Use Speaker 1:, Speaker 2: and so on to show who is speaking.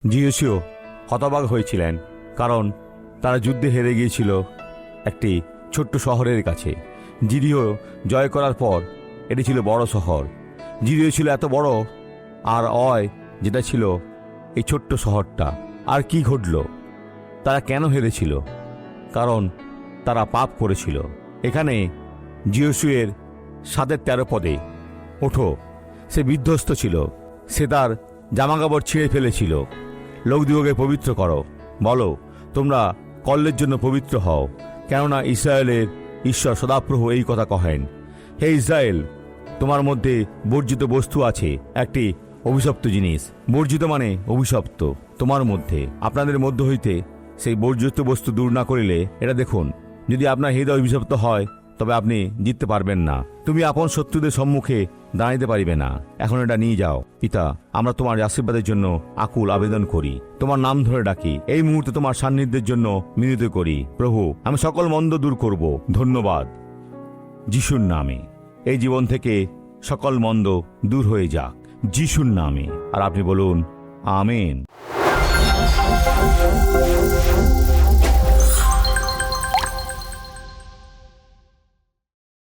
Speaker 1: জিওসিও হতবাক হয়েছিলেন, কারণ তারা যুদ্ধে হেরে গিয়েছিল একটি ছোট্ট শহরের কাছে। জিরিও জয় করার পর এটি ছিল বড় শহর। জিরিও ছিল এত বড়, আর অয় যেটা ছিল এই ছোট্ট শহরটা। আর কি ঘটল? তারা কেন হেরেছিল? কারণ তারা পাপ করেছিল। এখানে জিওসুয়ের 7-13 পদে ওঠো। সে বিধ্বস্ত ছিল, সে তার জামাকাপড় ছিঁড়ে ফেলেছিল। লোকদিগকে পবিত্র করো, বলো তোমরা কল্যের জন্য পবিত্র হও, কেননা ইসরায়েলের ঈশ্বর সদাপ্রভু এই কথা কহেন। হে ইসরায়েল, তোমার মধ্যে বর্জিত বস্তু আছে, একটি অভিশপ্ত জিনিস। বর্জিত মানে অভিশপ্ত। তোমার মধ্যে, আপনাদের মধ্য হইতে সেই বর্জিত বস্তু দূর না করিলে, এটা দেখুন, যদি আপনার হৃদয় অভিশপ্ত হয় তবে আপনি জিততে পারবেন না। তুমি আপন শত্রুদের সম্মুখে দাঁড়াইতে পারিবে না। এখন এটা নিয়ে যাও। পিতা, আমরা তোমার আশীর্বাদের জন্য আকুল আবেদন করি, তোমার নাম ধরে ডাকি, এই মুহূর্তে তোমার সান্নিধ্যের জন্য মিনিত করি। প্রভু, আমি সকল মন্দ দূর করব। ধন্যবাদ যিশুর নামে। এই জীবন থেকে সকল মন্দ দূর হয়ে যাক যিশুর নামে। আর আপনি বলুন আমেন।